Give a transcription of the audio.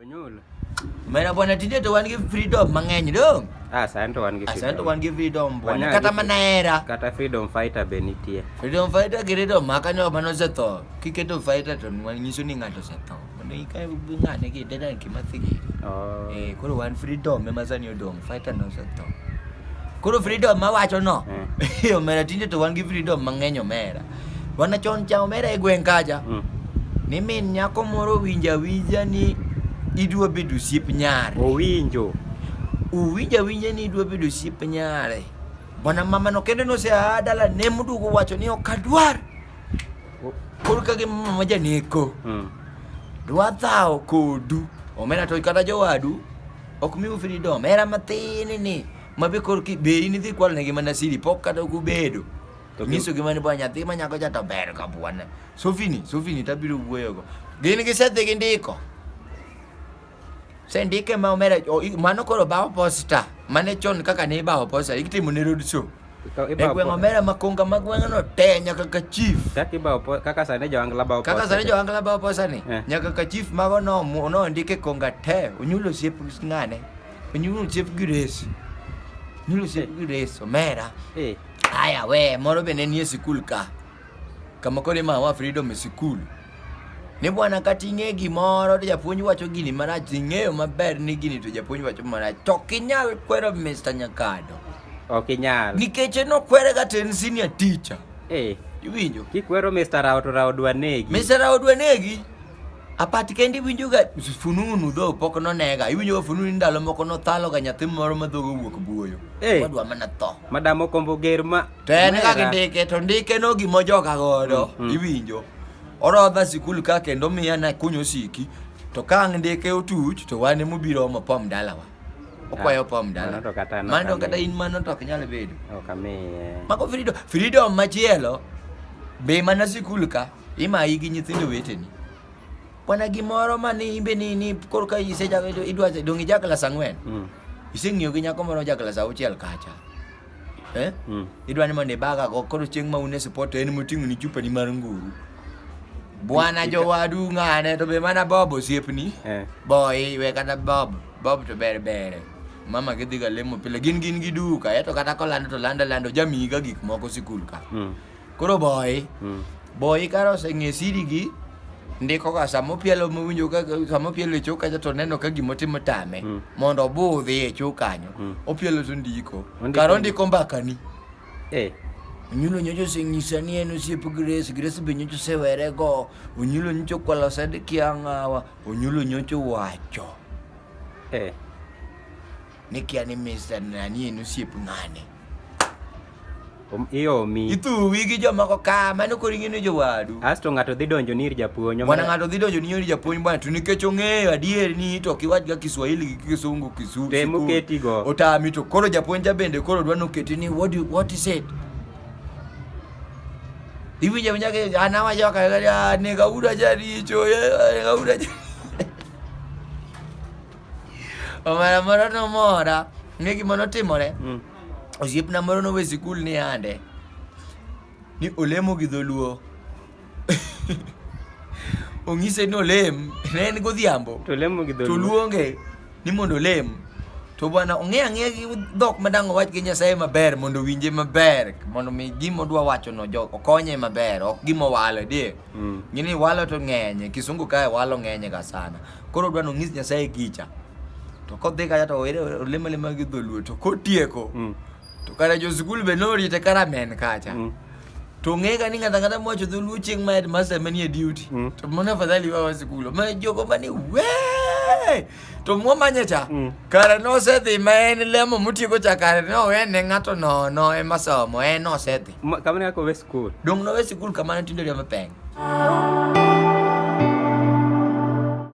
Nyul. Mera bwana tinde to wan gi freedom mang'eny dong. San to wan gi freedom. San to wan gi freedom bwana. Kata manera. Kata freedom fighter be nitie. Freedom fighter giredo makanyo mano seto. Kiketo fighter to nyiso ni ng'ato seto. Mondo ikae ng'ane ki deda kimathigi. Koro wan freedom ema sani odong. Fighter no seto. Koro freedom mawacho no. Omera tinde to wan gi freedom mang'eny omera. Wana chon cha omera e gweng kaja. Ni min nyako moro winja ni idwa bedo osiep nyare. Owinja ni idwa bedo osiep nyare. Bwana mama no kende no se adala ne mudugo wacho ni okadwar. Koro kage mama janeko. Dwa thao kodu. Omena to kata jowadu ok miu freedom. Era matin ni. Mabe kor ki be ini dhi kwal ne gi mana siri pok kata ku bedo. Nyiso gi mani bwana nyathi manyako jata ber ka bwana. Sofini tabiro wuoyo go. Gin gi sethe gi ndiko. Sendike ma omera mano koro bao posta mane chon kaka ne bao posta ikitimo ne road show e gweng omera makonga magweng no te nyaka ka chief kaka sane jo angla bao posta ni nyaka ka chief mago no ndike konga te unyulo siep ngane unyulo siep grace omera aya we moro bene nie sikul kama kore ma wa freedom e sikul. Ni bwana kati ing'e gimoro to japuonj wacho gini marach ing'eyo maber ni gini to japuonj wacho marach to kinyal kwero Mr. Nyakado. Okinyal. Nikech no kwere ga ten senior teacher. Iwinjo? Kikwero Mr. Rao dwa negi. Mr. Rao dwa negi. Apati kendi winjo ga fununu dho pok no nega. Iwinjo fununu ndalo moko no thalo ga nyathi moro ma dhogo wuok buoyo. Wadwa mana tho. Madam okombo ger ma. Tene ka ndike to ndike no gimojoka godo. Iwinjo? Orodha sikul ka kendo miya na kunyo siki to ka ndike otuch to wane mubiro omo pom dalawa okwayo pom dala mano kata in mano to nyalo bedo mako freedom machielo be mana sikul ka imayi gi nyithindo weteni bwana gimoro mani imbe ni kor ka isejaga idwa dongi jakla sangwen iseng'iyo gi nyako moro jakla sa auchiel kacha idwa ni mondo ibaga go koro chieng' ma une support en moting'o ni chupa ni mar nguru. Bwana jowadu ng'ane to be mana Bob osiepni. Boy we kata Bob to ber. Mama gidhi ga lemo pile gin gi duka to kata kolando to lando jamiga gik moko sikul ka. Koro boy karo seng'e siri gi ndiko ka samopielo mowinjo ka samopielo e choka to neno ka gimotimo tame mondo obudhi e chokanyo. Opielo to ndiko. Karo ndiko mbakani. Unyulo nyocho sing'isa ni en osiep Grace be nyocho sewere go. Unyulo nyocho kwalo sede kiang'awa. Unyulo nyocho wacho. Ni kia ni Mr. Nani en osiep ng'ane. Itu wigi jo mako ka mano koringi ni jowadu. Asto ng'ato dhi donjo ni ir japuonj. Bwana ng'ato dhi donjo ni ir japuonj bwana to nikech ong'eyo adier ni to kiwach ga Kiswahili gi Kisungu Temo keti go. Otami to koro japuonj bende koro dwa no keti ni what is it? Iwinja ke anawa joka nega uda jaricho nega uda Omara moro no mora ngegi mono timore osiepna moro no we sikul ni ande ni olemo gi dholuo ong'ise ni olem ne en godhiambo to olemo gi dholuo to luonge ni mondo olem to bwana ong'e gi dhok madang wach gi Nyasaye maber mondo winje maber mondo mi gimo dwa wacho no jo okonye maber ok gimo walo die ngini walo to ng'enye Kisungu kae walo ng'enye ga sana koro dwa no ng'is Nyasaye gicha to kodhi ka to olemo gi dholuo to kotieko to kara jo sikul be nori te karamen kacha to ng'ega ni ng'ata mocho dholuo chieng' ma headmaster manie duty to mona fadhali wa sikul ma jogo mani we to mwamanya cha kare no sedhi ma en lemo mutieko cha kare no en ng'ato no ema somo en no sedhi kamane ko we sikul dong no we sikul kamane tindo ya mapeng